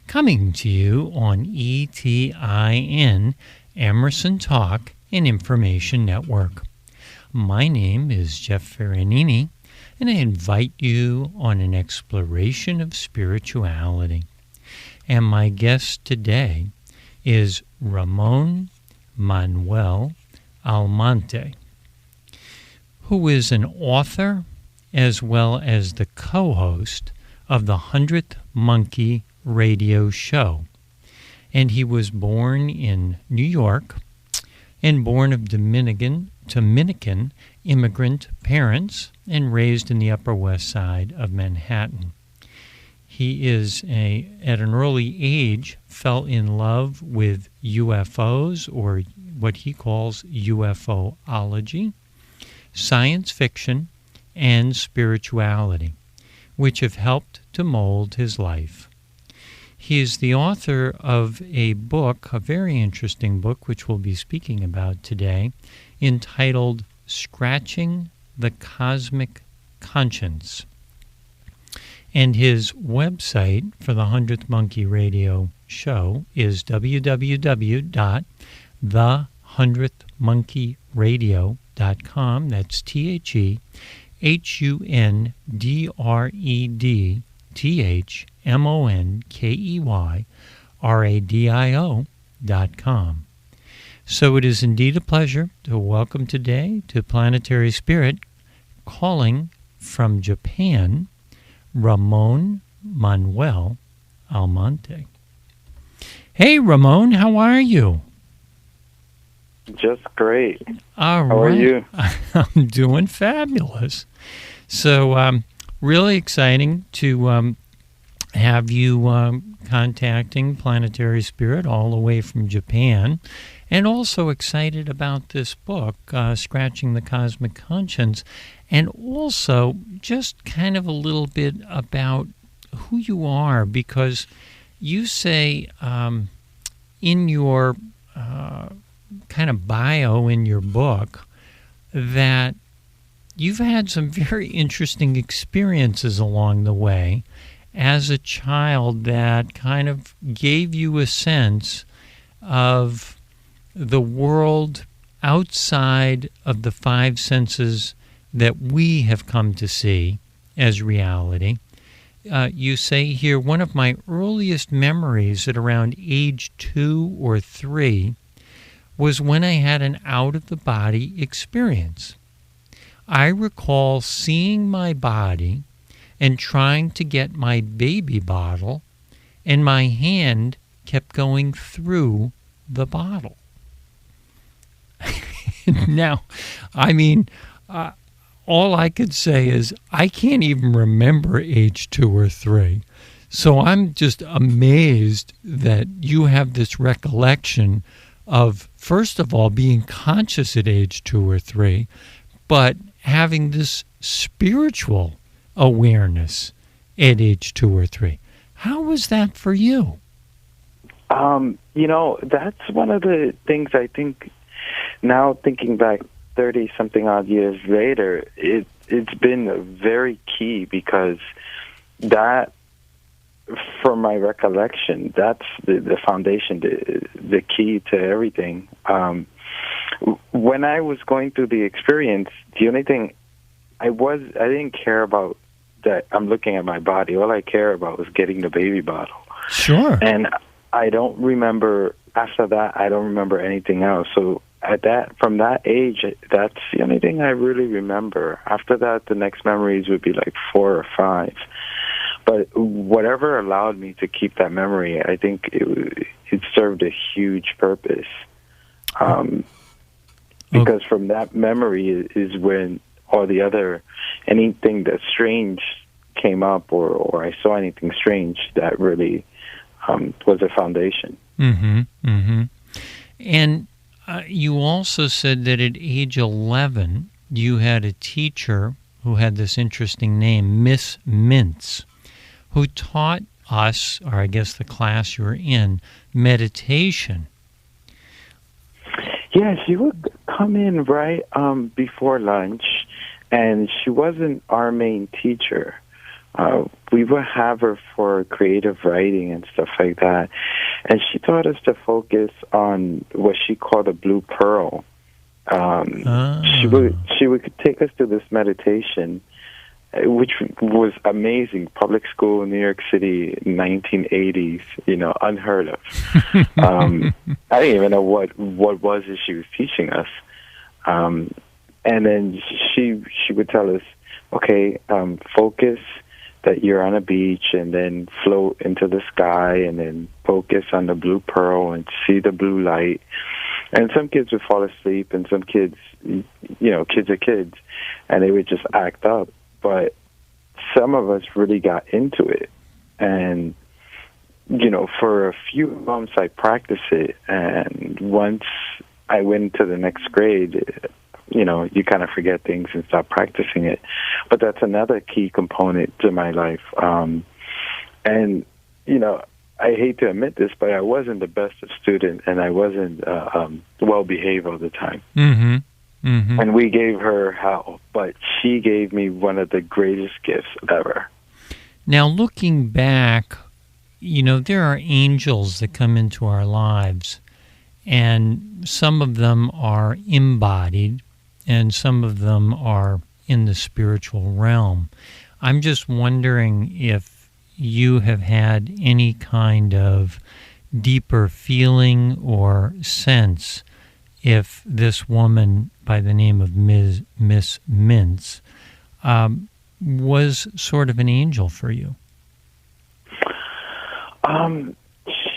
coming to you on ETIN, Emerson Talk and Information Network. My name is Jeff Ferranini, and I invite you on an exploration of spirituality. And my guest today is Ramon Manuel Almonte, who is an author as well as the co-host of the 100th Monkey radio show. And he was born in New York and born of Dominican immigrant parents and raised in the Upper West Side of Manhattan. He is at an early age fell in love with UFOs, or what he calls UFOlogy, science fiction, and spirituality, which have helped to mold his life. He is the author of a book, a very interesting book, which we'll be speaking about today, entitled Scratching the Cosmic Conscience. And his website for the 100th Monkey Radio show is www.the100thmonkeyradio.com. That's THEHUNDREDTHMONKEYRADIO.com. So it is indeed a pleasure to welcome today to Planetary Spirit, calling from Japan, Ramon Manuel Almonte. Hey, Ramon, how are you? Just great. All right. How are you? I'm doing fabulous. So, really exciting to have you contacting Planetary Spirit all the way from Japan, and also excited about this book, Scratching the Cosmic Conscience, and also just kind of a little bit about who you are, because you say in your kind of bio in your book that you've had some very interesting experiences along the way as a child that kind of gave you a sense of the world outside of the five senses that we have come to see as reality. You say here, one of my earliest memories at around age 2 or 3 was when I had an out-of-the-body experience. I recall seeing my body and trying to get my baby bottle, and my hand kept going through the bottle. Now, I mean, all I could say is I can't even remember age 2 or 3. So I'm just amazed that you have this recollection of, first of all, being conscious at age 2 or 3, but having this spiritual awareness at age 2 or 3. How was that for you? That's one of the things I think, now thinking back 30-something odd years later, it's been very key, because that, from my recollection, that's the foundation, the key to everything. When I was going through the experience, the only thing I didn't care about that I'm looking at my body. All I care about was getting the baby bottle. Sure. And I don't remember, after that, I don't remember anything else. So from that age, that's the only thing I really remember. After that, the next memories would be like 4 or 5. But whatever allowed me to keep that memory, I think it served a huge purpose. Because from that memory is when all the other, anything that's strange came up, or I saw anything strange, that really was a foundation. Mm-hmm, mm-hmm. And you also said that at age 11, you had a teacher who had this interesting name, Miss Mintz, who taught us, or I guess the class you were in, meditation. Yeah, she would come in right before lunch, and she wasn't our main teacher. we would have her for creative writing and stuff like that. And she taught us to focus on what she called a blue pearl. She would take us to this meditation, which was amazing. Public school in New York City, 1980s, unheard of. I didn't even know what was it she was teaching us. And then she would tell us, okay, focus that you're on a beach, and then float into the sky, and then focus on the blue pearl and see the blue light. And some kids would fall asleep, and some kids, kids are kids, and they would just act up. But some of us really got into it. And, for a few months I practiced it, and once I went to the next grade, you kind of forget things and stop practicing it. But that's another key component to my life. And, I hate to admit this, but I wasn't the best student, and I wasn't well-behaved all the time. Mm-hmm. Mm-hmm. And we gave her hell, but she gave me one of the greatest gifts ever. Now, looking back, there are angels that come into our lives, and some of them are embodied, and some of them are in the spiritual realm. I'm just wondering if you have had any kind of deeper feeling or sense if this woman by the name of Miss Mintz was sort of an angel for you.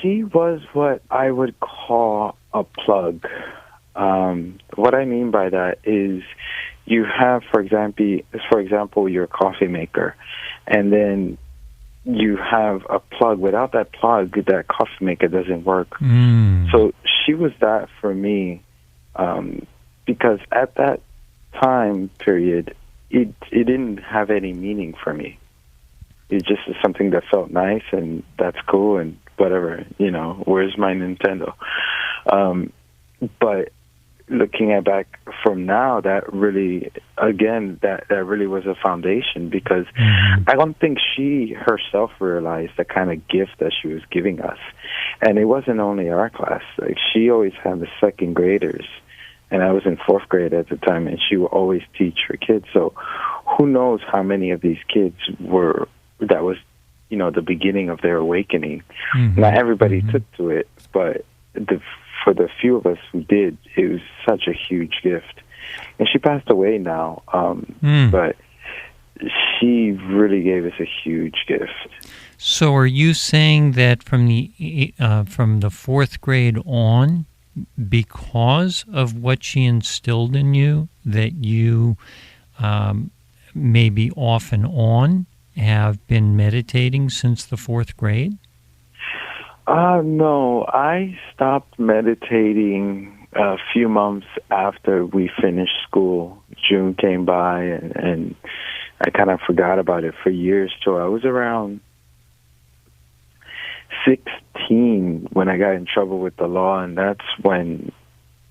She was what I would call a plug. What I mean by that is you have, for example, your coffee maker, and then you have a plug. Without that plug, that coffee maker doesn't work. So she was that for me, because at that time period, it didn't have any meaning for me. It just is something that felt nice, and that's cool, and whatever, where's my Nintendo? But looking at back from now, that really, again, that really was a foundation, because I don't think she herself realized the kind of gift that she was giving us. And it wasn't only our class. Like, she always had the second graders, and I was in fourth grade at the time, and she would always teach her kids. So who knows how many of these kids that was, the beginning of their awakening. Not everybody took to it, but for the few of us who did, it was such a huge gift. And she passed away now, but she really gave us a huge gift. So are you saying that from the fourth grade on, because of what she instilled in you, that you maybe off and on have been meditating since the fourth grade? No, I stopped meditating a few months after we finished school. June came by, and I kind of forgot about it for years till I was around 16 when I got in trouble with the law, and that's when,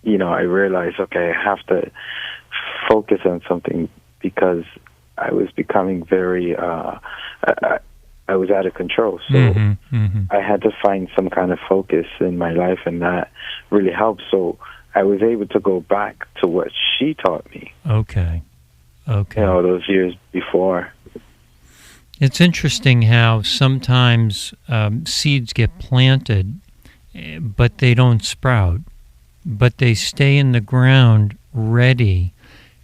I realized, okay, I have to focus on something, because I was becoming very, I was out of control. So I had to find some kind of focus in my life, and that really helped. So I was able to go back to what she taught me. Okay. Those years before. It's interesting how sometimes seeds get planted, but they don't sprout, but they stay in the ground ready.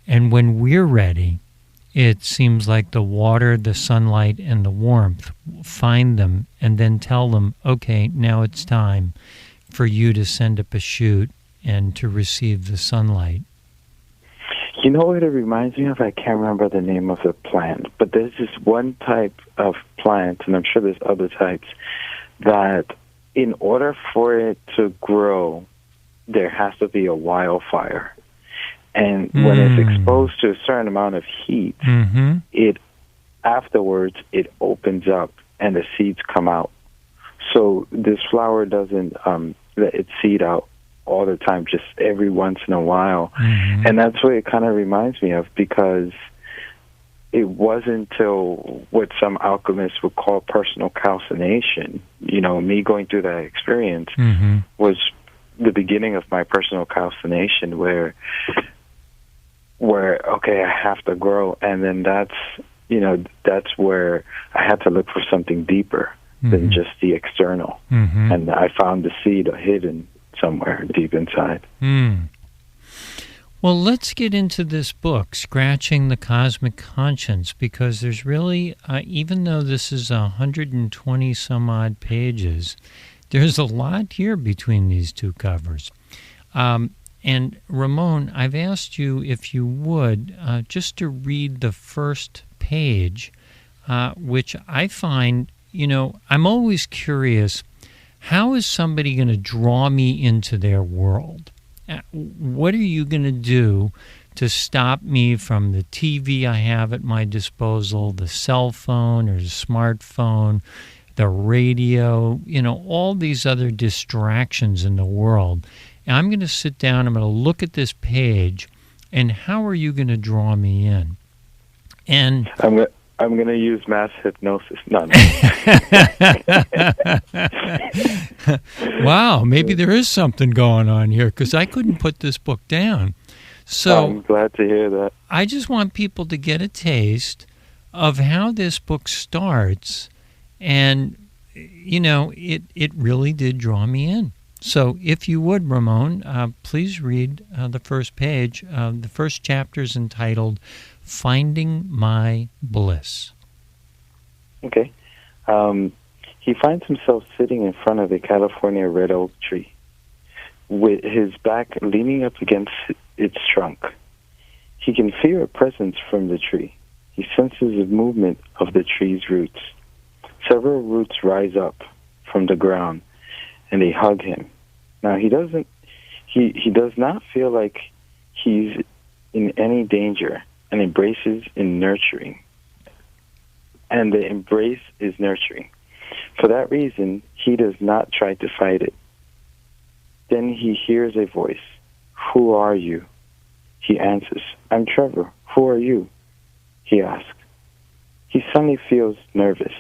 And when we're ready, it seems like the water, the sunlight, and the warmth find them and then tell them, okay, now it's time for you to send up a shoot and to receive the sunlight. You know what it reminds me of? I can't remember the name of the plant, but there's this one type of plant, and I'm sure there's other types, that in order for it to grow, there has to be a wildfire. And when it's exposed to a certain amount of heat, afterwards it opens up and the seeds come out. So this flower doesn't let its seed out all the time, just every once in a while. And that's what it kind of reminds me of, because it wasn't until what some alchemists would call personal calcination, me going through that experience was the beginning of my personal calcination where okay, I have to grow, and then that's where I had to look for something deeper than just the external. And I found the seed hidden somewhere deep inside. Well, let's get into this book, Scratching the Cosmic Conscience, because there's really, even though this is 120 some odd pages, there's a lot here between these two covers. And Ramon, I've asked you if you would, just to read the first page, which I find, I'm always curious, how is somebody going to draw me into their world? What are you going to do to stop me from the TV I have at my disposal, the cell phone or the smartphone, the radio, all these other distractions in the world? And I'm going to sit down, I'm going to look at this page, and how are you going to draw me in? And I'm going to use mass hypnosis. No. Wow, maybe there is something going on here, because I couldn't put this book down. So I'm glad to hear that. I just want people to get a taste of how this book starts, and, it really did draw me in. So if you would, Ramon, please read the first page. The first chapter is entitled Finding My Bliss. Okay. He finds himself sitting in front of a California red oak tree, with his back leaning up against its trunk. He can feel a presence from the tree. He senses the movement of the tree's roots. Several roots rise up from the ground, and they hug him. Now, he does not feel like he's in any danger, and embraces in nurturing. And the embrace is nurturing. For that reason, he does not try to fight it. Then he hears a voice. Who are you? He answers, I'm Trevor. Who are you? He asks. He suddenly feels nervous.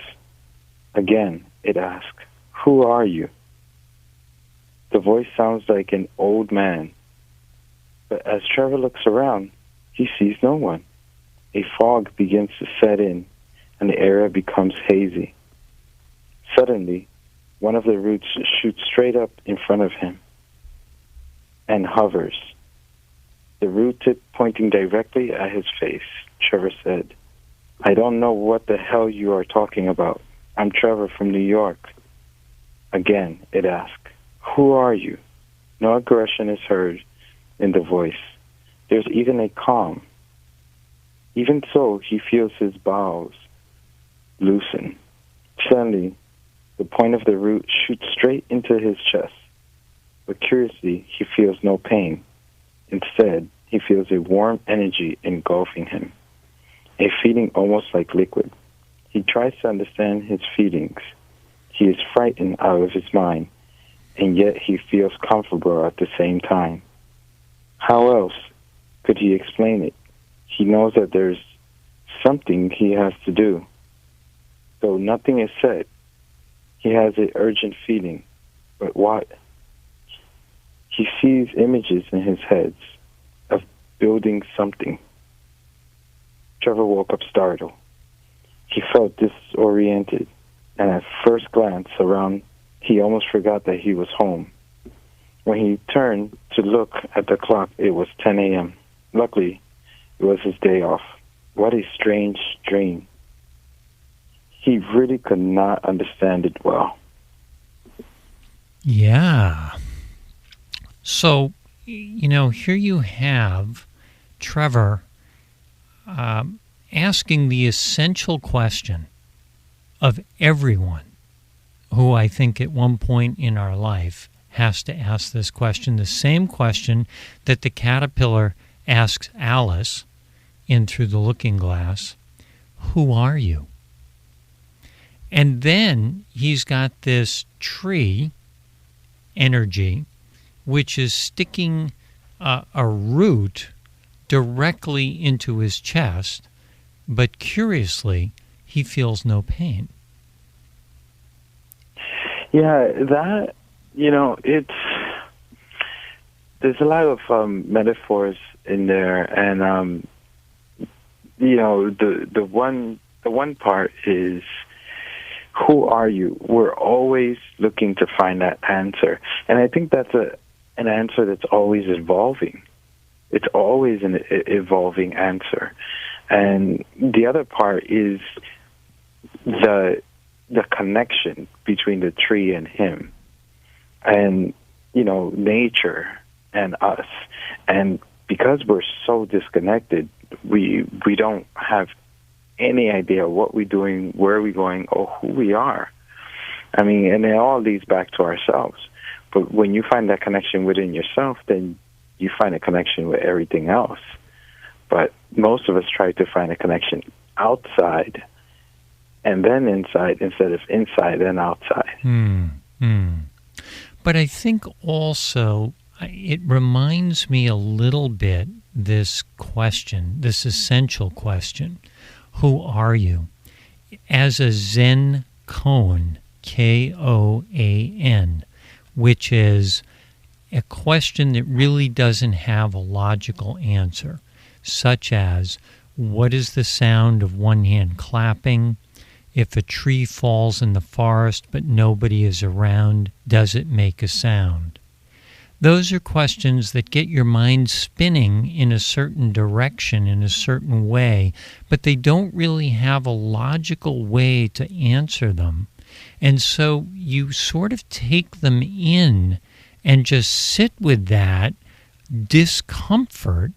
Again, it asks, who are you? The voice sounds like an old man. But as Trevor looks around, he sees no one. A fog begins to set in, and the area becomes hazy. Suddenly, one of the roots shoots straight up in front of him and hovers. The root tip pointing directly at his face. Trevor said, I don't know what the hell you are talking about. I'm Trevor from New York. Again, it asked, who are you? No aggression is heard in the voice. There's even a calm. Even so, he feels his bowels loosen. Suddenly, the point of the root shoots straight into his chest. But curiously, he feels no pain. Instead, he feels a warm energy engulfing him, a feeling almost like liquid. He tries to understand his feelings. He is frightened out of his mind, and yet he feels comfortable at the same time. How else could he explain it? He knows that there's something he has to do. Though nothing is said, he has an urgent feeling. But what? He sees images in his head of building something. Trevor woke up startled. He felt disoriented, and at first glance around, he almost forgot that he was home. When he turned to look at the clock, it was 10 a.m. Luckily, it was his day off. What a strange dream. He really could not understand it well. Yeah. So, here you have Trevor asking the essential question of everyone who I think at one point in our life has to ask this question, the same question that the caterpillar asks Alice in Through the Looking Glass, who are you? And then he's got this tree energy, which is sticking a root directly into his chest, but curiously, he feels no pain. Yeah, that, there's a lot of metaphors in there, and the one part is, who are you? We're always looking to find that answer, and I think that's an answer that's always evolving. It's always an evolving answer, and the other part is the connection between the tree and him, and nature and us. And because we're so disconnected, we don't have any idea what we're doing, where we're going, or who we are. I mean, and it all leads back to ourselves. But when you find that connection within yourself, then you find a connection with everything else. But most of us try to find a connection outside and then inside, instead of inside and outside. But I think also it reminds me a little bit, this question, this essential question, who are you? As a Zen koan, K-O-A-N, which is a question that really doesn't have a logical answer, such as, what is the sound of one hand clapping? If a tree falls in the forest but nobody is around, does it make a sound? Those are questions that get your mind spinning in a certain direction, in a certain way, but they don't really have a logical way to answer them. And so you sort of take them in and just sit with that discomfort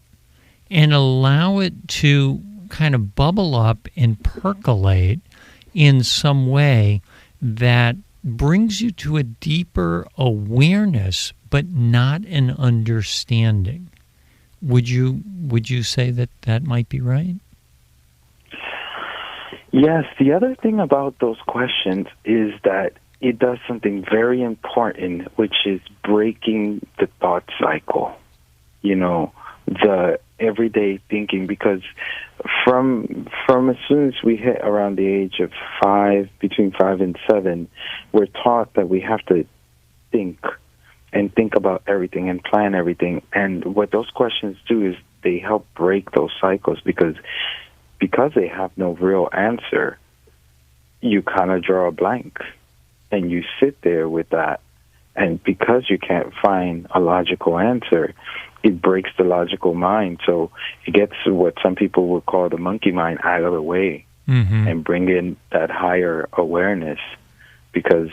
and allow it to kind of bubble up and percolate in some way that brings you to a deeper awareness, but not an understanding. Would you say that might be right? Yes. The other thing about those questions is that it does something very important, which is breaking the thought cycle. The everyday thinking, because from as soon as we hit around the age of 5, between 5 and 7, we're taught that we have to think about everything and plan everything. And what those questions do is they help break those cycles, because they have no real answer. You kind of draw a blank and you sit there with that. And because you can't find a logical answer, it breaks the logical mind. So it gets what some people would call the monkey mind out of the way, and bring in that higher awareness. Because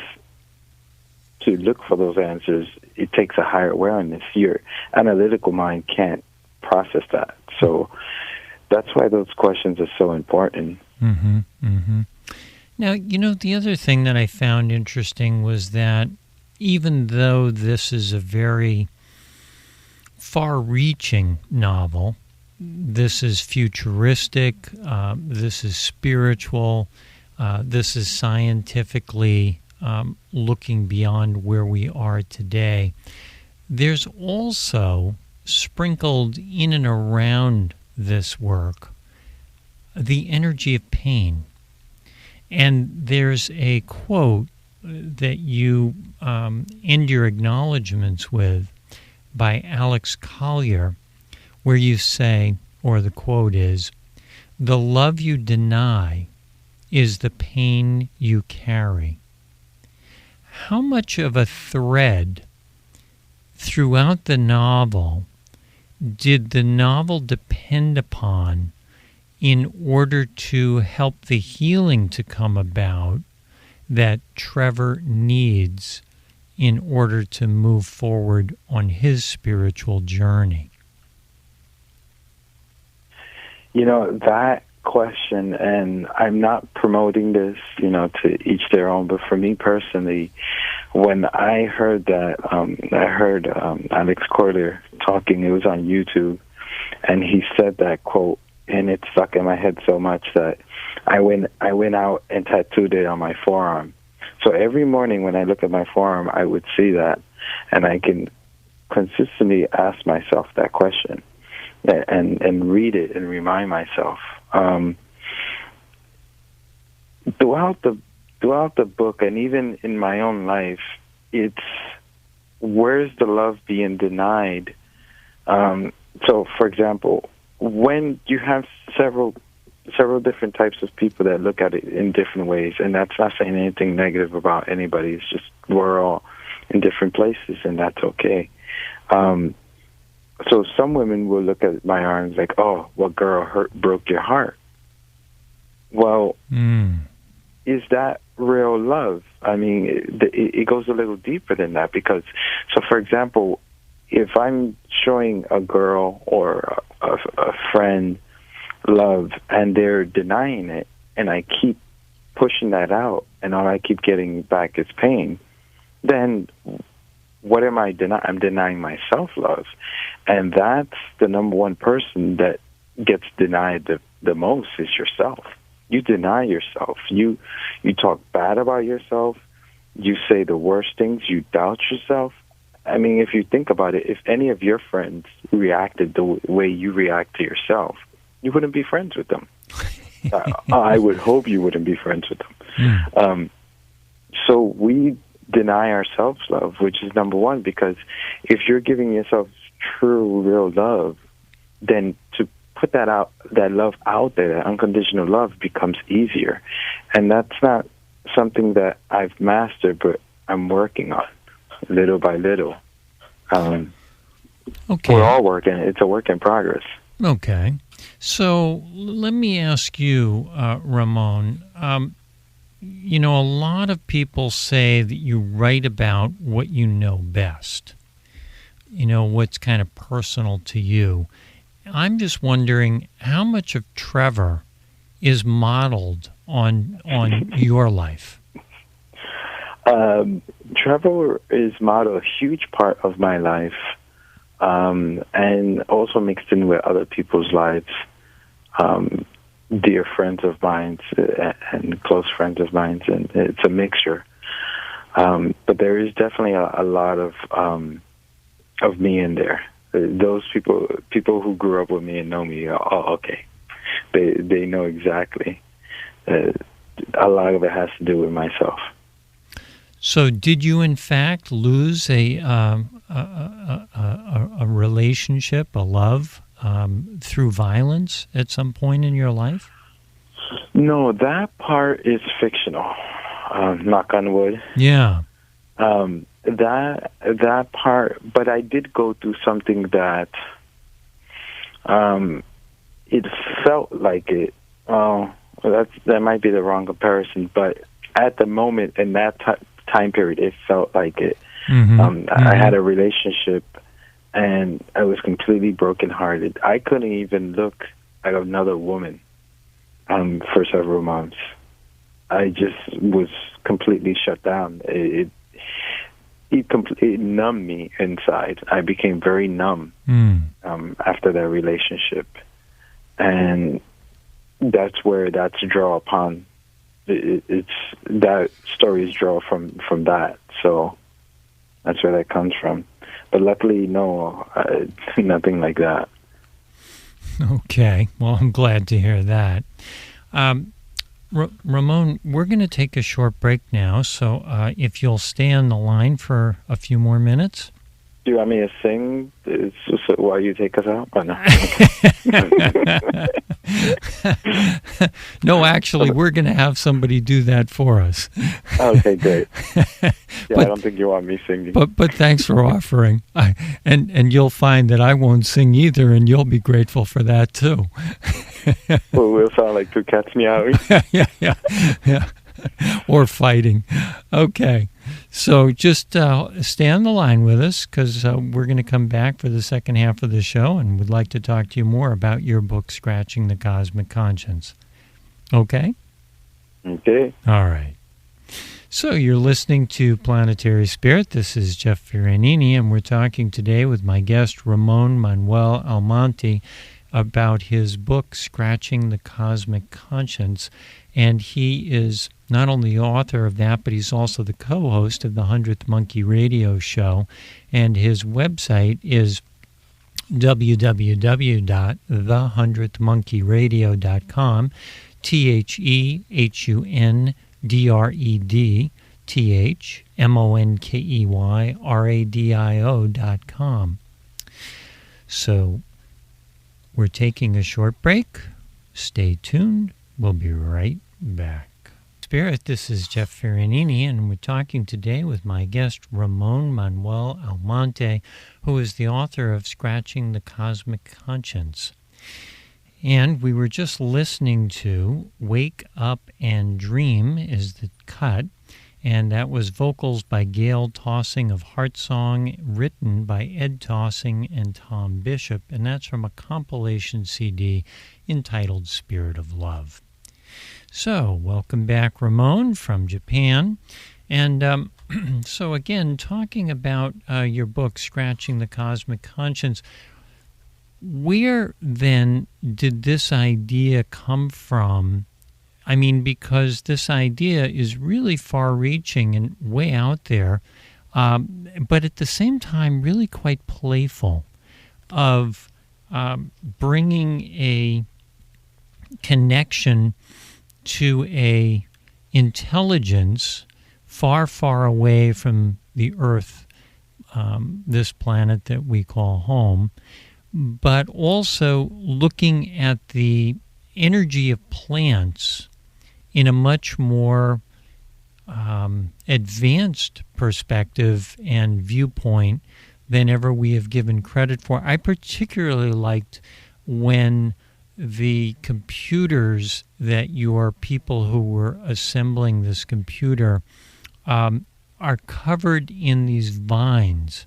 to look for those answers, it takes a higher awareness. Your analytical mind can't process that. So that's why those questions are so important. Now, the other thing that I found interesting was that even though this is a very far-reaching novel, this is futuristic, this is spiritual, this is scientifically looking beyond where we are today, there's also sprinkled in and around this work the energy of pain. And there's a quote that you end your acknowledgments with by Alex Collier, where you say, or the quote is, "The love you deny is the pain you carry." How much of a thread throughout the novel did the novel depend upon in order to help the healing to come about that Trevor needs in order to move forward on his spiritual journey? That question, and I'm not promoting this, to each their own, but for me personally, when I heard that, Alex Collier talking, it was on YouTube, and he said that quote, and it stuck in my head so much that I went out and tattooed it on my forearm. So every morning when I look at my forearm, I would see that, and I can consistently ask myself that question and read it and remind myself. throughout the book, and even in my own life, it's where's the love being denied? So, for example, when you have several different types of people that look at it in different ways, and that's not saying anything negative about anybody. It's just we're all in different places, and that's okay. So some women will look at my arms like, "Oh, what girl broke your heart?" Well, is that real love? I mean, it goes a little deeper than that because, so for example, if I'm showing a girl or a friend love and they're denying it, and I keep pushing that out, and all I keep getting back is pain, then what am I denying? I'm denying myself love. And that's the number one person that gets denied the most is yourself. You deny yourself. You talk bad about yourself. You say the worst things. You doubt yourself. I mean, if you think about it, if any of your friends reacted the way you react to yourself, you wouldn't be friends with them. I would hope you wouldn't be friends with them. So we deny ourselves love, which is number one, because if you're giving yourself true, real love, then to put that love out there, that unconditional love, becomes easier. And that's not something that I've mastered, but I'm working on little by little. Okay. We're all working. It's a work in progress. Okay. So let me ask you, Ramon, you know, a lot of people say that you write about what you know best, you know, what's kind of personal to you. I'm just wondering how much of Trevor is modeled on your life. Trevor is modeled a huge part of my life, and also mixed in with other people's lives. Dear friends of mine and close friends of mine, and it's a mixture. But there is definitely a lot of me in there. Those people who grew up with me and know me, okay, they know exactly. A lot of it has to do with myself. So, did you in fact lose a relationship, a love, through violence at some point in your life? No, that part is fictional. Knock on wood. Yeah. That part, but I did go through something that it felt like it. That might be the wrong comparison, but at the moment in that time period, it felt like it. I had a relationship, and I was completely brokenhearted. I couldn't even look at another woman for several months. I just was completely shut down. It numbed me inside. I became very numb after that relationship, and that's where that's draw upon. It's that story is drawn from that. So that's where that comes from. But luckily, no, nothing like that. Okay. Well, I'm glad to hear that. Ramon, we're going to take a short break now, so if you'll stay on the line for a few more minutes. Do you want me to sing while you take us out? Or no? No, actually, we're going to have somebody do that for us. Okay, great. Yeah, I don't think you want me singing. But thanks for offering. And you'll find that I won't sing either, and you'll be grateful for that, too. Well, we'll sound like two cats meowing. Yeah. Or fighting. Okay. So just stay on the line with us, because we're going to come back for the second half of the show, and would like to talk to you more about your book, Scratching the Cosmic Conscience. Okay? Okay. All right. So you're listening to Planetary Spirit. This is Jeff Ferranini, and we're talking today with my guest, Ramon Manuel Almonte, about his book, Scratching the Cosmic Conscience. And he is not only the author of that, but he's also the co-host of the 100th Monkey Radio Show. And his website is www.the100thmonkeyradio.com. TheHundredRadio.com. So we're taking a short break. Stay tuned. We'll be right back. Spirit, this is Jeff Ferranini, and we're talking today with my guest, Ramon Manuel Almonte, who is the author of Scratching the Cosmic Conscience. And we were just listening to Wake Up and Dream is the cut, and that was vocals by Gail Tossing of Heart Song, written by Ed Tossing and Tom Bishop, and that's from a compilation CD entitled Spirit of Love. So, welcome back, Ramon, from Japan. And so again, talking about your book, Scratching the Cosmic Conscience, where then did this idea come from? I mean, because this idea is really far-reaching and way out there, but at the same time really quite playful, of bringing a connection to a intelligence far, far away from the Earth, this planet that we call home, but also looking at the energy of plants in a much more advanced perspective and viewpoint than ever we have given credit for. I particularly liked when the computers that your people who were assembling this computer are covered in these vines.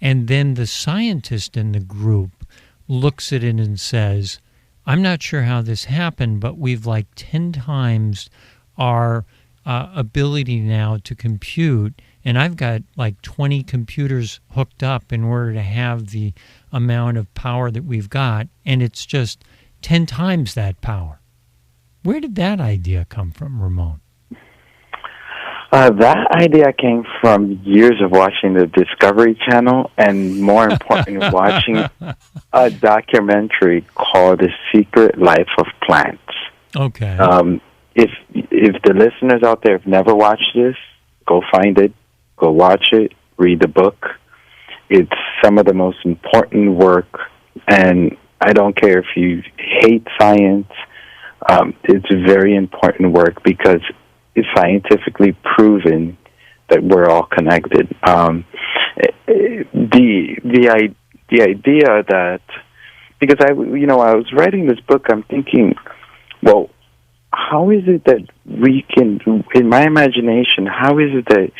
And then the scientist in the group looks at it and says, I'm not sure how this happened, but we've like 10 times our ability now to compute, and I've got like 20 computers hooked up in order to have the amount of power that we've got, and it's just 10 times that power. Where did that idea come from, Ramon? That idea came from years of watching the Discovery Channel, and more importantly, watching a documentary called The Secret Life of Plants. Okay. If the listeners out there have never watched this, go find it, go watch it, read the book. It's some of the most important work, and I don't care if you hate science, it's very important work because it's scientifically proven that we're all connected. The idea that, because I was writing this book, I'm thinking, well, how is it that we can, in my imagination, how is it that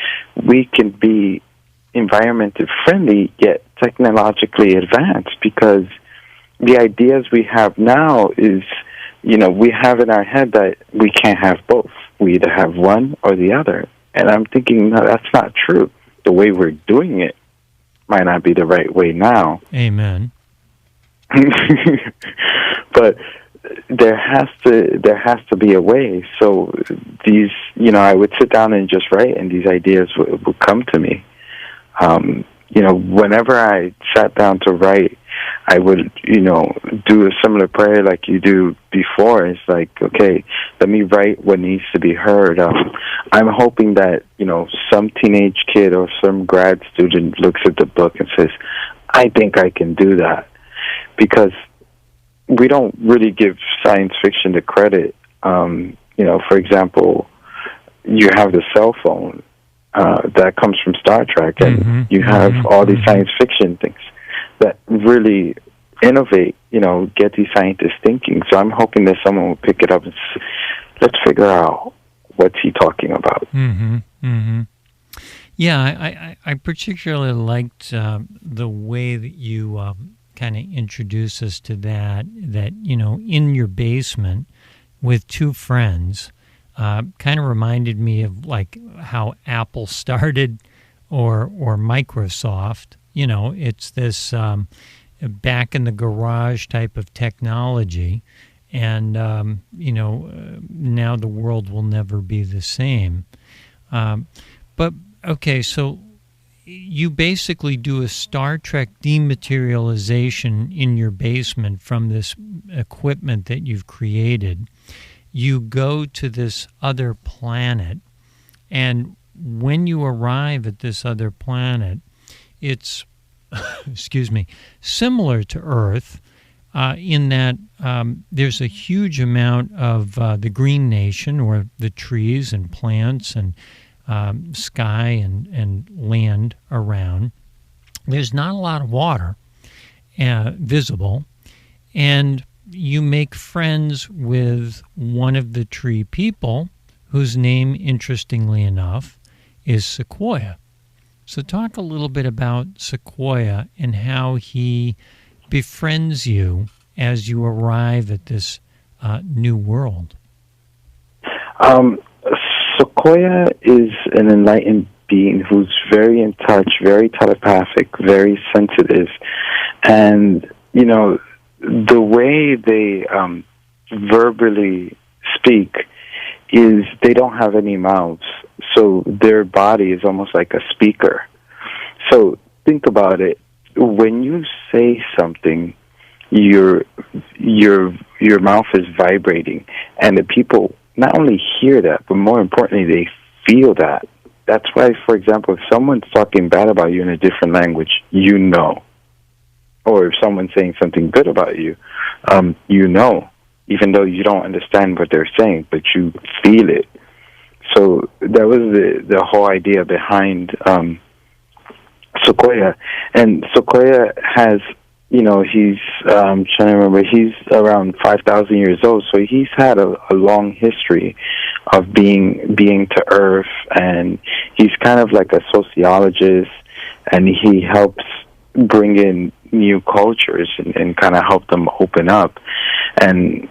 we can be environmentally friendly yet technologically advanced? Because the ideas we have now is, we have in our head that we can't have both. We either have one or the other. And I'm thinking, no, that's not true. The way we're doing it might not be the right way now. Amen. But there has to be a way. So these, I would sit down and just write, and these ideas would come to me. Whenever I sat down to write, I would, do a similar prayer like you do before. It's like, okay, let me write what needs to be heard. I'm hoping that, some teenage kid or some grad student looks at the book and says, I think I can do that. Because we don't really give science fiction the credit. For example, you have the cell phone that comes from Star Trek, and you have all these science fiction things that really innovate, get these scientists thinking. So I'm hoping that someone will pick it up and say, let's figure out what's he talking about. Yeah, I particularly liked the way that you kind of introduce us to that, in your basement with two friends, kind of reminded me of like how Apple started or Microsoft. It's this back in the garage type of technology, and now the world will never be the same. But okay, so you basically do a Star Trek dematerialization in your basement from this equipment that you've created, you go to this other planet, and when you arrive at this other planet, it's, excuse me, similar to Earth in that there's a huge amount of the green nation, or the trees and plants and sky and land around. There's not a lot of water visible, and you make friends with one of the tree people, whose name, interestingly enough, is Sequoia. So talk a little bit about Sequoia and how he befriends you as you arrive at this new world. Sequoia is an enlightened being who's very in touch, very telepathic, very sensitive. And, you know, the way they verbally speak is they don't have any mouths. So their body is almost like a speaker. So think about it. When you say something, your mouth is vibrating, and the people not only hear that, but more importantly, they feel that. That's why, for example, if someone's talking bad about you in a different language, you know. Or if someone's saying something good about you, you know, even though you don't understand what they're saying, but you feel it. So that was the whole idea behind Sequoia. And Sequoia has, you know, he's, I'm trying to remember, he's around 5,000 years old, so he's had a long history of being to Earth, and he's kind of like a sociologist, and he helps bring in new cultures and kind of help them open up. And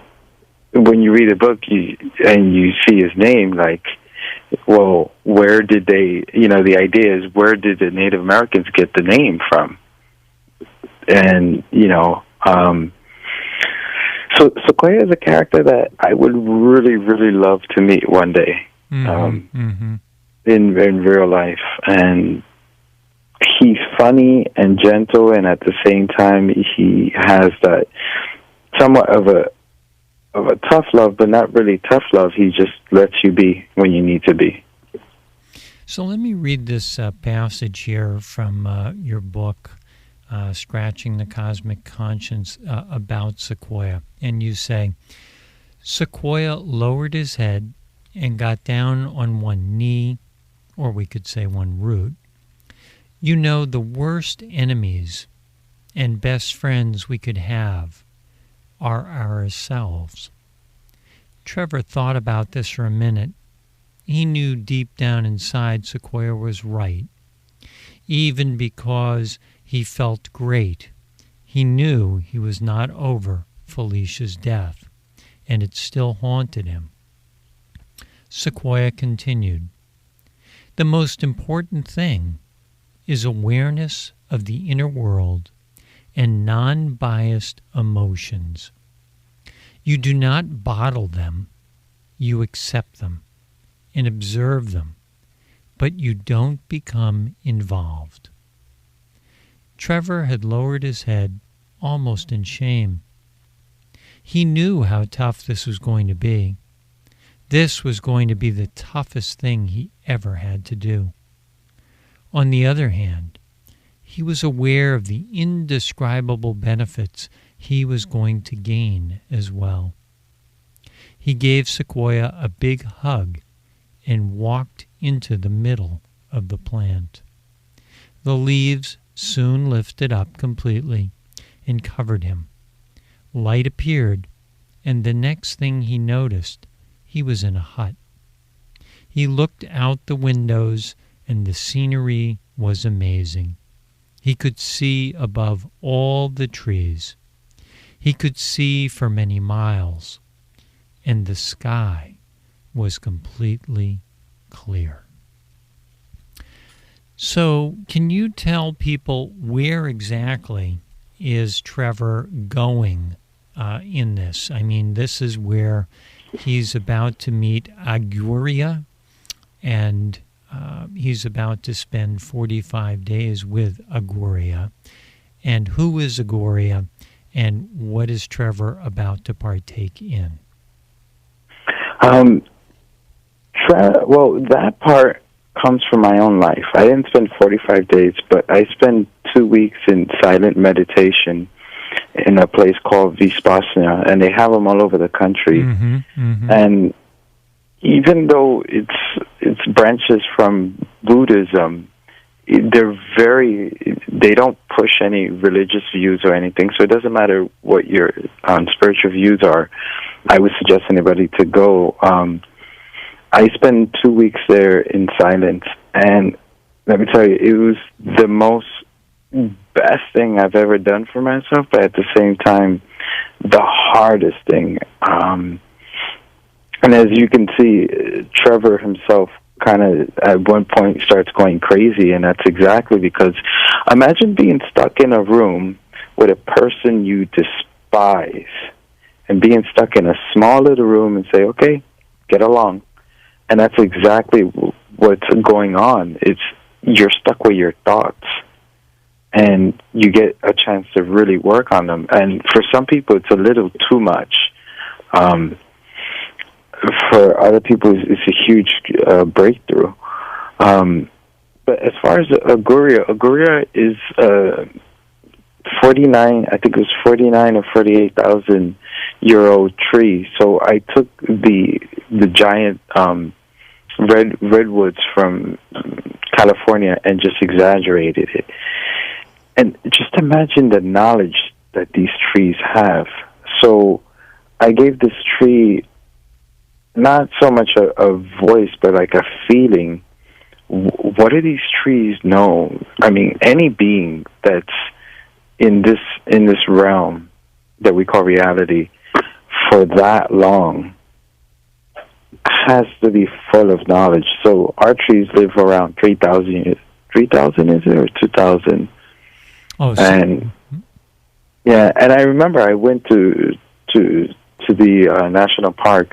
when you read the book and you see his name, like, well, where did they, you know, the idea is, where did the Native Americans get the name from? And, you know, so Sequoia is a character that I would really, really love to meet one day, in real life. And he's funny and gentle, and at the same time, he has that somewhat of a tough love, but not really tough love. He just lets you be when you need to be. So let me read this passage here from your book, Scratching the Cosmic Conscience, about Sequoia. And you say, Sequoia lowered his head and got down on one knee, or we could say one root. You know, the worst enemies and best friends we could have are ourselves. Trevor thought about this for a minute. He knew deep down inside Sequoia was right. Even because he felt great, he knew he was not over Felicia's death, and it still haunted him. Sequoia continued, the most important thing is awareness of the inner world and non-biased emotions. You do not bottle them, you accept them and observe them, but you don't become involved. Trevor had lowered his head almost in shame. He knew how tough this was going to be. This was going to be the toughest thing he ever had to do. On the other hand, he was aware of the indescribable benefits he was going to gain as well. He gave Sequoia a big hug and walked into the middle of the plant. The leaves soon lifted up completely and covered him. Light appeared, and the next thing he noticed, he was in a hut. He looked out the windows, and the scenery was amazing. He could see above all the trees. He could see for many miles, and the sky was completely clear. So, can you tell people where exactly is Trevor going in this? I mean, this is where he's about to meet Aguria, and he's about to spend 45 days with Aguria. And who is Aguria, and what is Trevor about to partake in? Um, well, that part comes from my own life. I didn't spend 45 days, but I spent 2 weeks in silent meditation in a place called Vipassana, and they have them all over the country. Mm-hmm, mm-hmm. And even though it's branches from Buddhism, they don't push any religious views or anything, so it doesn't matter what your spiritual views are. I would suggest anybody to go. I spent 2 weeks there in silence, and let me tell you, it was the most best thing I've ever done for myself, but at the same time, the hardest thing. And as you can see, Trevor himself kind of at one point starts going crazy, and that's exactly because imagine being stuck in a room with a person you despise and being stuck in a small little room and say, okay, get along. And that's exactly what's going on. You're stuck with your thoughts, and you get a chance to really work on them. And for some people, it's a little too much. For other people, it's a huge breakthrough. But as far as Aguria is 49, I think it was 49 or 48,000 year old tree. So I took the giant redwoods from California and just exaggerated it. And just imagine the knowledge that these trees have. So I gave this tree not so much a voice, but like a feeling. What do these trees know? I mean, any being that's in this realm that we call reality for that long has to be full of knowledge. So our trees live around 3,000 is it, or 2,000? Oh, and yeah, and I remember I went to the national park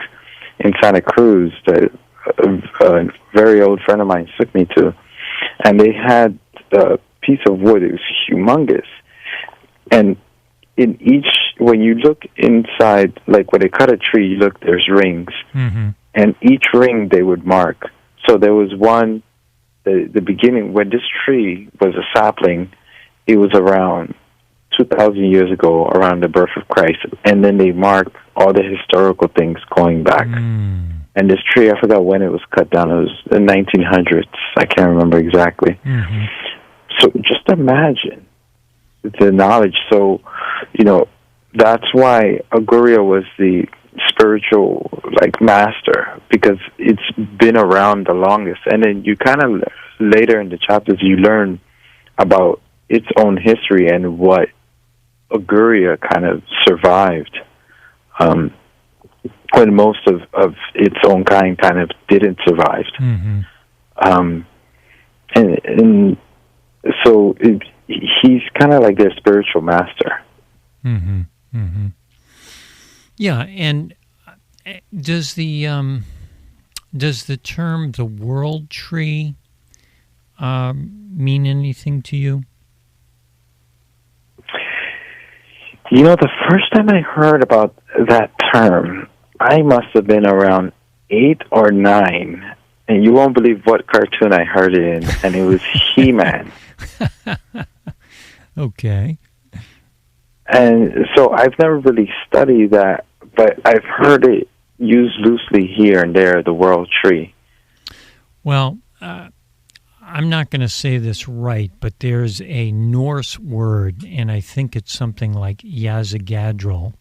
in Santa Cruz that a very old friend of mine took me to, and they had a piece of wood. It was humongous, and in each, when you look inside, like when they cut a tree, you look, there's rings, mm-hmm. and each ring they would mark. So there was one, the beginning, when this tree was a sapling, it was around 2,000 years ago, around the birth of Christ, and then they marked all the historical things going back. Mm. And this tree, I forgot when it was cut down. It was the 1900s. I can't remember exactly. Mm-hmm. So just imagine the knowledge. So, that's why Aguria was the spiritual, master, because it's been around the longest. And then you kind of, later in the chapters, you learn about its own history and what Aguria kind of survived, when most of its own kind of didn't survive. Mm-hmm. And so he's kind of like their spiritual master. Mm-hmm. Mm-hmm. Yeah, and does the term the world tree mean anything to you? The first time I heard about that term, I must have been around 8 or 9, and you won't believe what cartoon I heard it in, and it was He-Man. Okay. And so I've never really studied that, but I've heard it used loosely here and there, the world tree. Well, I'm not going to say this right, but there's a Norse word, and I think it's something like Yazagadril,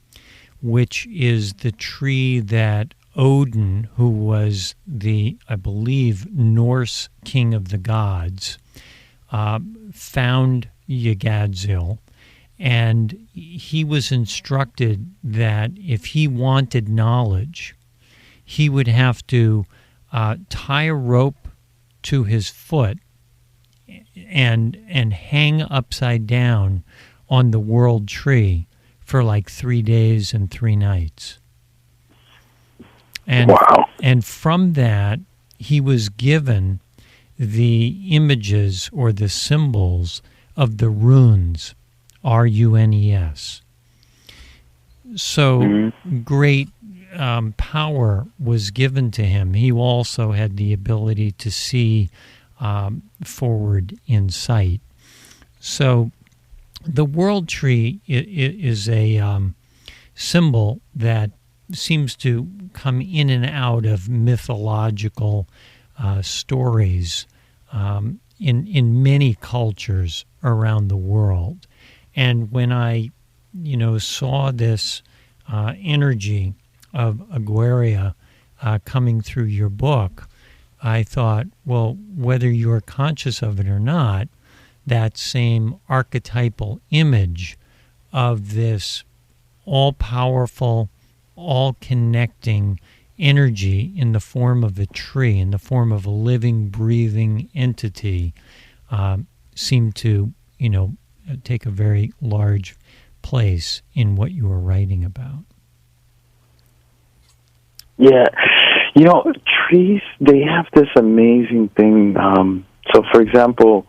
which is the tree that Odin, who was the, I believe, Norse king of the gods, found Yggdrasil, and he was instructed that if he wanted knowledge, he would have to tie a rope to his foot and hang upside down on the world tree for 3 days and 3 nights. And, wow. And from that, he was given the images or the symbols of the runes, runes. So great power was given to him, he also had the ability to see forward in sight. So the world tree is a symbol that seems to come in and out of mythological stories in many cultures around the world. And when I, saw this energy of Aguirre coming through your book, I thought, well, whether you're conscious of it or not, that same archetypal image of this all-powerful, all-connecting energy in the form of a tree, in the form of a living, breathing entity, seemed to, take a very large place in what you were writing about. Yeah. Trees, they have this amazing thing. So, for example,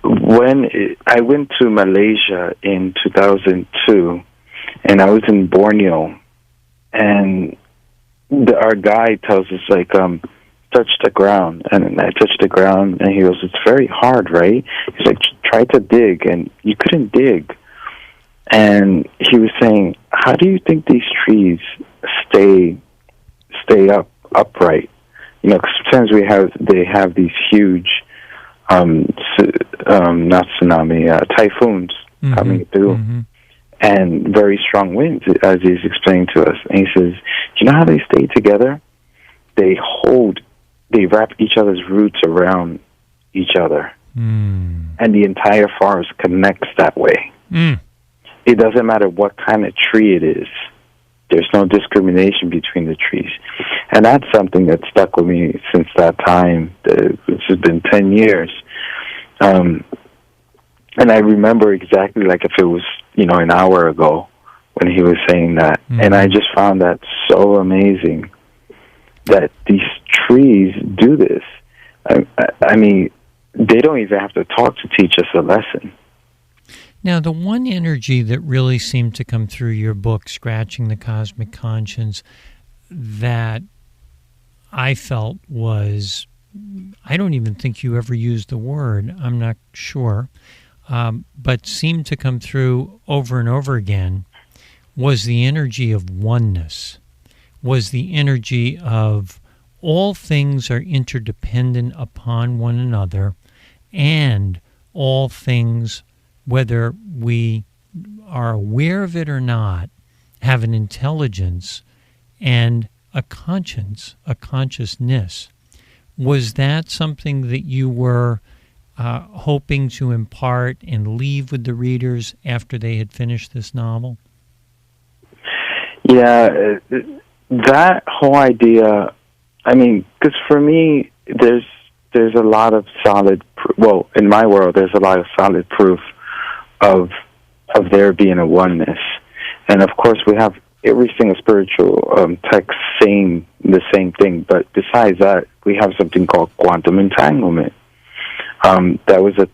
when I went to Malaysia in 2002, and I was in Borneo, and our guide tells us, touch the ground. And I touched the ground, and he goes, it's very hard, right? He's like, try to dig, and you couldn't dig. And he was saying, how do you think these trees stay upright? Because sometimes they have these huge, not tsunami, typhoons coming through, and very strong winds, as he's explaining to us. And he says, do you know how they stay together? They wrap each other's roots around each other, and the entire forest connects that way. It doesn't matter what kind of tree it is. There's no discrimination between the trees. And that's something that stuck with me since that time. This has been 10 years. And I remember exactly like if it was, an hour ago when he was saying that. And I just found that so amazing that these trees do this. I mean, they don't even have to talk to teach us a lesson. Now, the one energy that really seemed to come through your book, Scratching the Cosmic Conscience, that I felt was, I don't even think you ever used the word, I'm not sure, but seemed to come through over and over again, was the energy of oneness, was the energy of all things are interdependent upon one another, and all things, whether we are aware of it or not, have an intelligence and a conscience, a consciousness. Was that something that you were hoping to impart and leave with the readers after they had finished this novel? Yeah, that whole idea, because for me, there's a lot of solid, in my world, there's a lot of solid proof of there being a oneness. And of course we have every single spiritual text saying the same thing, but besides that, we have something called quantum entanglement. That was an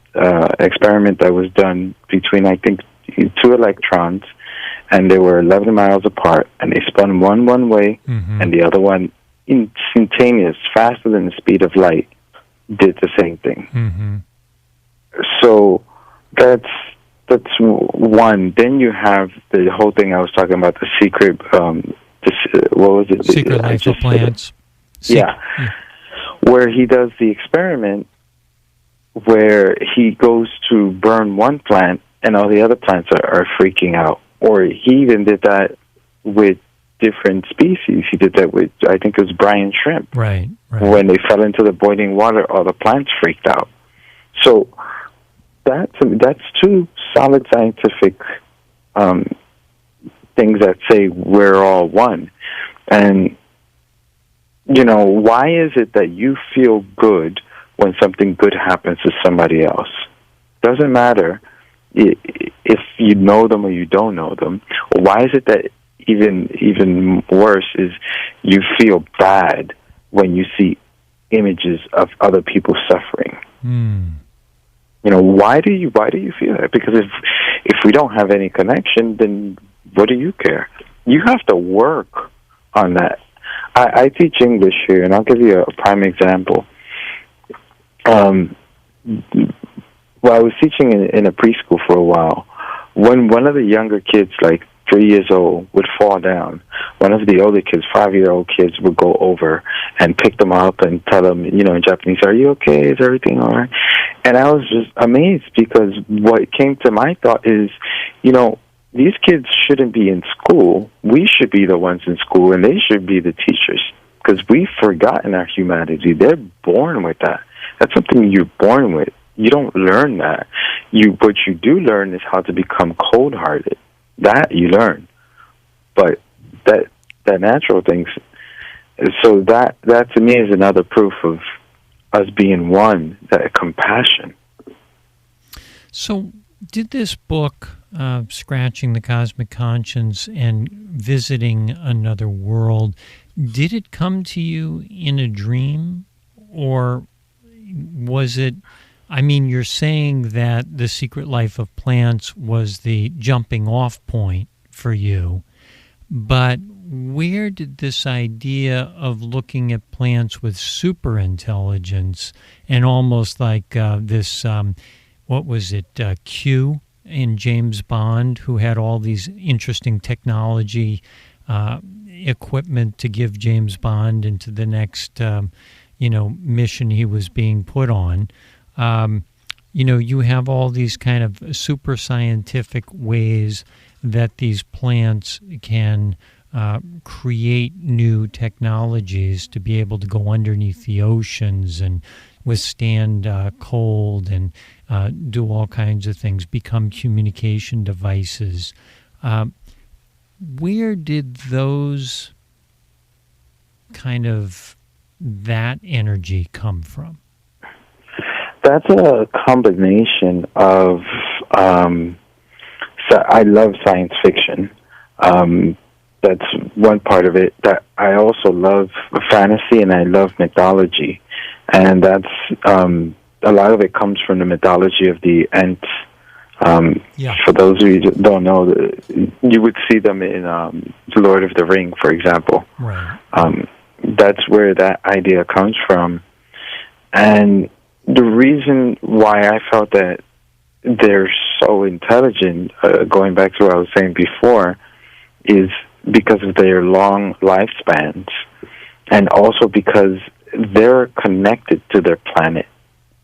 experiment that was done between, I think, two electrons, and they were 11 miles apart, and they spun one way, and the other one instantaneous, faster than the speed of light, did the same thing. So that's one. Then you have the whole thing I was talking about, the secret, what was it? Secret life of plants. Where he does the experiment where he goes to burn one plant and all the other plants are freaking out. Or he even did that with different species. He did that with, I think it was brine shrimp. Right. When they fell into the boiling water, all the plants freaked out. So that's two solid scientific things that say we're all one. And, why is it that you feel good when something good happens to somebody else? Doesn't matter if you know them or you don't know them. Why is it that even worse is you feel bad when you see images of other people suffering? Why do you feel that? Because if we don't have any connection, then what do you care? You have to work on that. I teach English here, and I'll give you a prime example. Well, I was teaching in a preschool for a while. When one of the younger kids, like 3 years old, would fall down, one of the older kids, 5-year-old kids, would go over and pick them up and tell them, in Japanese, "Are you okay? Is everything all right?" And I was just amazed, because what came to my thought is, these kids shouldn't be in school. We should be the ones in school, and they should be the teachers, because we've forgotten our humanity. They're born with that. That's something you're born with. You don't learn that. What you do learn is how to become cold-hearted. That you learn. But that natural things. So that to me is another proof of us being one, that compassion. So did this book, Scratching the Cosmic Conscience and Visiting Another World, did it come to you in a dream, or was it, you're saying that The Secret Life of Plants was the jumping off point for you, but where did this idea of looking at plants with superintelligence and almost like this, what was it, Q in James Bond, who had all these interesting technology equipment to give James Bond into the next mission he was being put on. You have all these kind of super scientific ways that these plants can create new technologies to be able to go underneath the oceans and withstand cold and do all kinds of things, become communication devices. Where did those kind of that energy come from? That's a combination of, so I love science fiction. That's one part of it. That I also love fantasy, and I love mythology. And that's, a lot of it comes from the mythology of the Ents. For those of you who don't know, you would see them in The Lord of the Ring, for example. Right. That's where that idea comes from. And the reason why I felt that they're so intelligent, going back to what I was saying before, is because of their long lifespans, and also because they're connected to their planet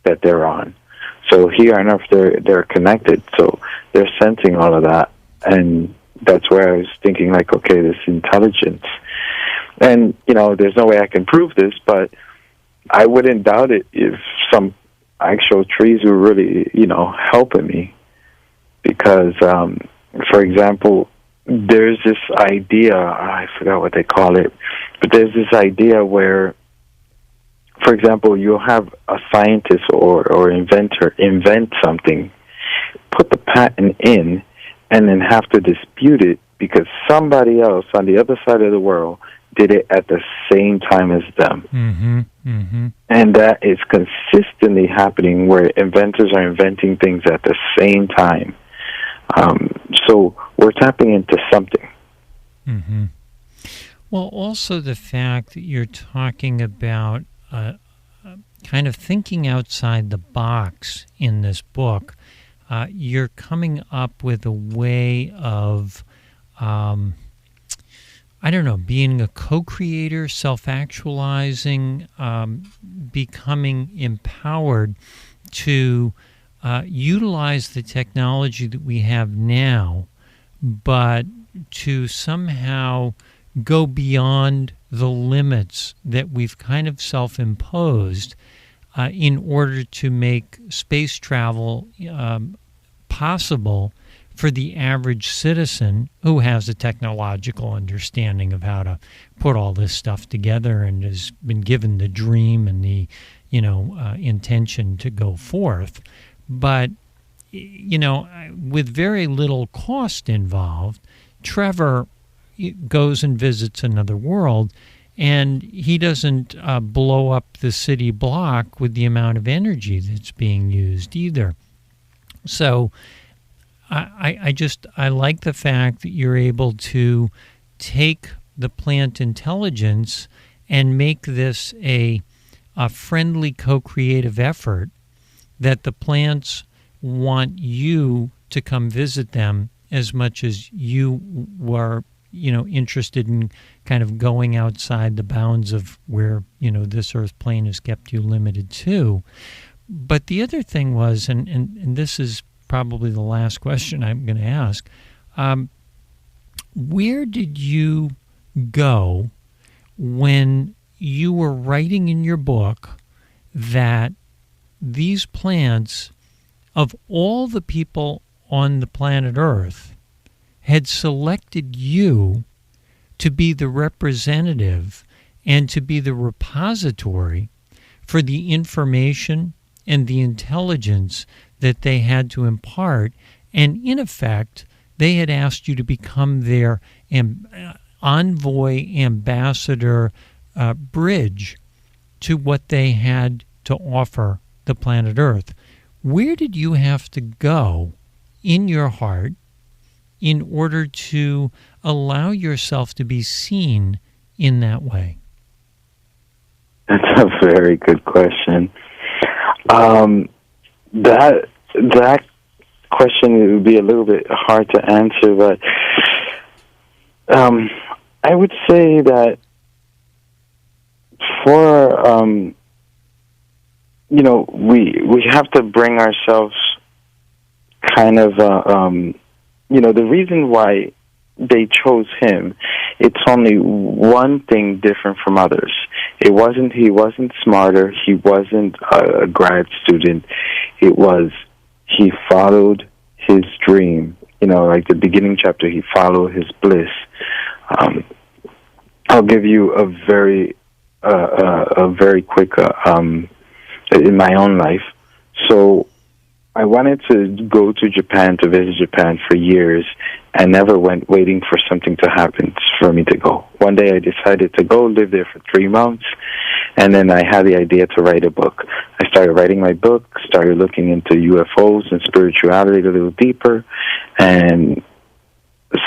that they're on. So here on Earth, they're connected, so they're sensing all of that, and that's where I was thinking, like, okay, this intelligence. And, there's no way I can prove this, but I wouldn't doubt it if some actual trees were really, helping me. Because, for example, there's this idea, I forgot what they call it, but there's this idea where, for example, you'll have a scientist or inventor invent something, put the patent in, and then have to dispute it because somebody else on the other side of the world did it at the same time as them. Mm-hmm, mm-hmm. And that is consistently happening, where inventors are inventing things at the same time. So we're tapping into something. Mm-hmm. Well, also the fact that you're talking about kind of thinking outside the box in this book, you're coming up with a way of, being a co-creator, self-actualizing, becoming empowered to utilize the technology that we have now, but to somehow go beyond the limits that we've kind of self-imposed in order to make space travel possible for the average citizen who has a technological understanding of how to put all this stuff together and has been given the dream and the intention to go forth. But with very little cost involved, Trevor goes and visits another world, and he doesn't blow up the city block with the amount of energy that's being used either. So I like the fact that you're able to take the plant intelligence and make this a friendly co-creative effort, that the plants want you to come visit them as much as you were, interested in kind of going outside the bounds of where, this earth plane has kept you limited to. But the other thing was, and this is probably the last question I'm going to ask, where did you go when you were writing in your book that these plants, of all the people on the planet Earth, had selected you to be the representative and to be the repository for the information and the intelligence that they had to impart, and in effect, they had asked you to become their envoy, ambassador, bridge to what they had to offer the planet Earth. Where did you have to go in your heart in order to allow yourself to be seen in that way? That's a very good question. That question would be a little bit hard to answer, but I would say that for we have to bring ourselves kind of the reason why they chose him, it's only one thing different from others. He wasn't smarter, he wasn't a grad student. It was, he followed his dream. Like the beginning chapter, he followed his bliss. I'll give you a very quick in my own life. So I wanted to go to Japan, to visit Japan for years, and never went waiting for something to happen for me to go. One day I decided to go live there for 3 months, and then I had the idea to write a book. I started writing my book, started looking into UFOs and spirituality a little deeper, and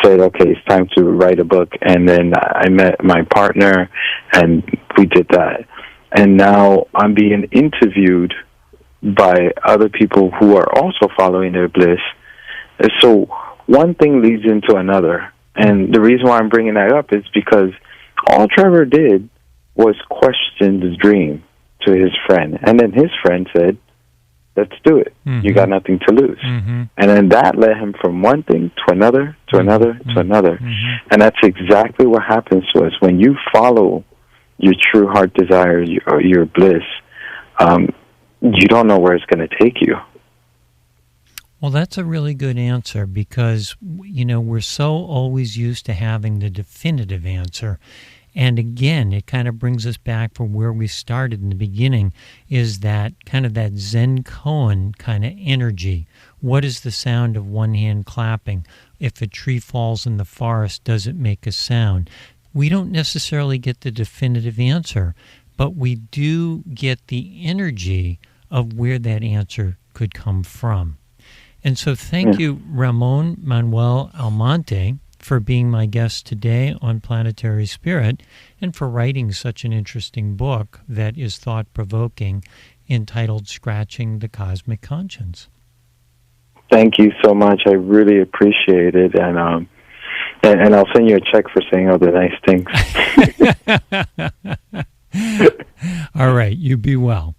said, okay, it's time to write a book. And then I met my partner, and we did that. And now I'm being interviewed by other people who are also following their bliss. So one thing leads into another. And the reason why I'm bringing that up is because all Trevor did was question the dream to his friend. And then his friend said, let's do it. Mm-hmm. You got nothing to lose. Mm-hmm. And then that led him from one thing to another, to another, to another. Mm-hmm. And that's exactly what happens to us. When you follow your true heart desire, your bliss, you don't know where it's going to take you. Well, that's a really good answer because, we're so always used to having the definitive answer. And again, it kind of brings us back from where we started in the beginning, is that kind of that Zen koan kind of energy. What is the sound of one hand clapping? If a tree falls in the forest, does it make a sound? We don't necessarily get the definitive answer, but we do get the energy of where that answer could come from. And so thank you, Ramon Manuel Almonte, for being my guest today on Planetary Spirit and for writing such an interesting book that is thought-provoking, entitled Scratching the Cosmic Conscience. Thank you so much. I really appreciate it. And I'll send you a check for saying all the nice things. All right. You be well.